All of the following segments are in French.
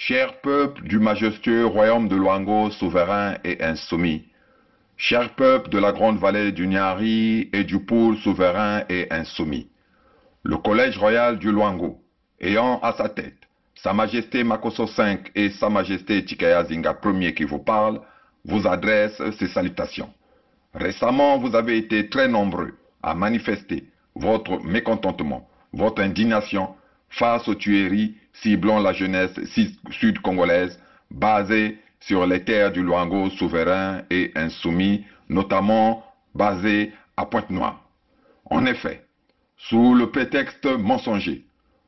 Cher peuple du majestueux royaume de Luango, souverain et insoumis, cher peuple de la grande vallée du Nyari et du Poul, souverain et insoumis, le collège royal du Luango, ayant à sa tête Sa Majesté Makosso V et Sa Majesté Tikaya Zinga Ier qui vous parlent, vous adresse ces salutations. Récemment, vous avez été très nombreux à manifester votre mécontentement, votre indignation face aux tueries ciblant la jeunesse sud-congolaise basée sur les terres du Luango souverain et insoumis, notamment basées à Pointe-Noire. En effet, sous le prétexte mensonger,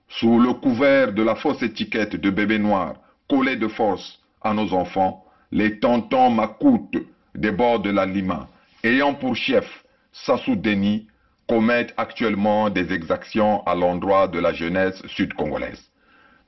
sous le couvert de la fausse étiquette de bébé noir collée de force à nos enfants, les tontons macoutes des bords de la Lima, ayant pour chef Sassou Deni, commettent actuellement des exactions à l'endroit de la jeunesse sud-congolaise.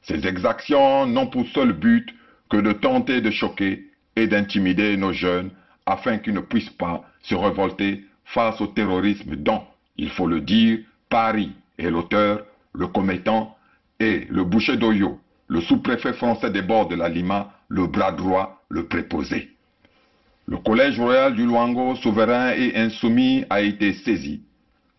Ces exactions n'ont pour seul but que de tenter de choquer et d'intimider nos jeunes afin qu'ils ne puissent pas se révolter face au terrorisme dont, il faut le dire, Paris est l'auteur, le commettant, et le boucher d'Oyo, le sous-préfet français des bords de la Lima, le bras droit, le préposé. Le collège royal du Luango, souverain et insoumis, a été saisi,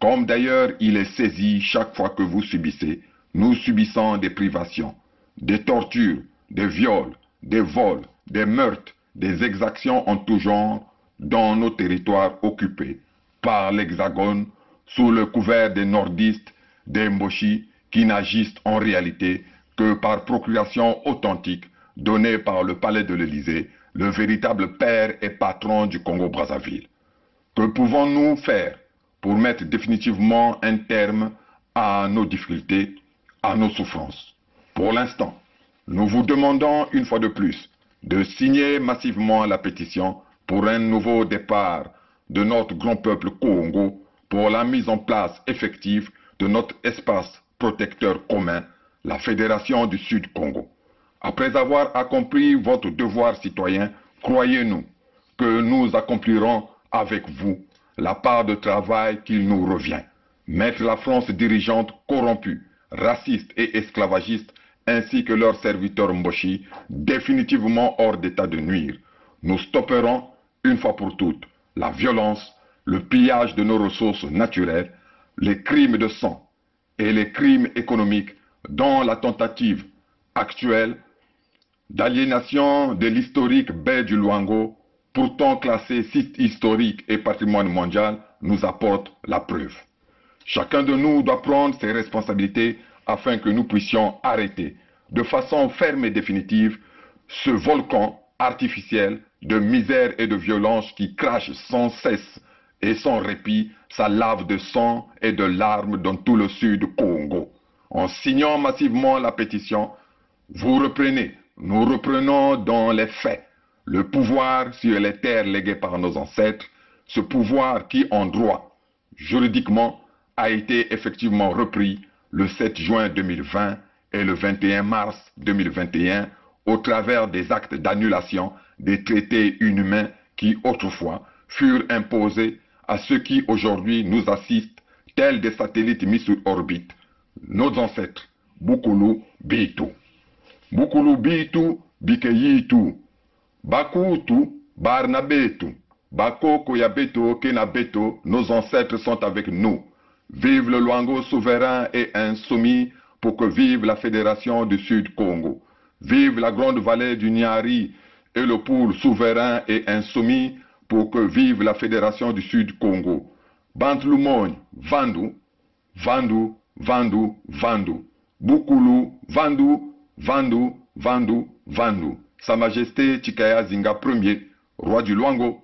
comme d'ailleurs il est saisi chaque fois que vous subissez, nous subissons des privations, des tortures, des viols, des vols, des meurtres, des exactions en tout genre dans nos territoires occupés par l'Hexagone sous le couvert des nordistes, des Mboshi, qui n'agissent en réalité que par procuration authentique donnée par le palais de l'Élysée, le véritable père et patron du Congo-Brazzaville. Que pouvons-nous faire pour mettre définitivement un terme à nos difficultés, à nos souffrances? Pour l'instant, nous vous demandons une fois de plus de signer massivement la pétition pour un nouveau départ de notre grand peuple Congo, pour la mise en place effective de notre espace protecteur commun, la Fédération du Sud-Congo. Après avoir accompli votre devoir citoyen, croyez-nous que nous accomplirons avec vous la part de travail qu'il nous revient. Mettre la France dirigeante corrompue, raciste et esclavagiste, ainsi que leurs serviteurs Mboshi, définitivement hors d'état de nuire. Nous stopperons, une fois pour toutes, la violence, le pillage de nos ressources naturelles, les crimes de sang et les crimes économiques dont la tentative actuelle d'aliénation de l'historique baie du Luango, pourtant classé site historique et patrimoine mondial, nous apporte la preuve. Chacun de nous doit prendre ses responsabilités afin que nous puissions arrêter de façon ferme et définitive ce volcan artificiel de misère et de violence qui crache sans cesse et sans répit sa lave de sang et de larmes dans tout le sud Congo. En signant massivement la pétition, vous reprenez, nous reprenons dans les faits le pouvoir sur les terres léguées par nos ancêtres, ce pouvoir qui en droit, juridiquement, a été effectivement repris le 7 juin 2020 et le 21 mars 2021 au travers des actes d'annulation des traités inhumains qui autrefois furent imposés à ceux qui aujourd'hui nous assistent, tels des satellites mis sur orbite, nos ancêtres, Bukulu Bitu. Bukulu Bitu, Bikeyitu, Bakutu, Barnabetu, Bakoko Yabeto, Kenabeto, nos ancêtres sont avec nous. Vive le Luango souverain et insoumis pour que vive la Fédération du Sud-Congo. Vive la grande vallée du Nyari et le Poul souverain et insoumis pour que vive la Fédération du Sud-Congo. Bantlumon, Vandu, Vandu, Vandu, Vandu. Bukulu, Vandu, Vandu, Vandu, Vandu. Sa Majesté Tikaya Zinga Ier, roi du Luango.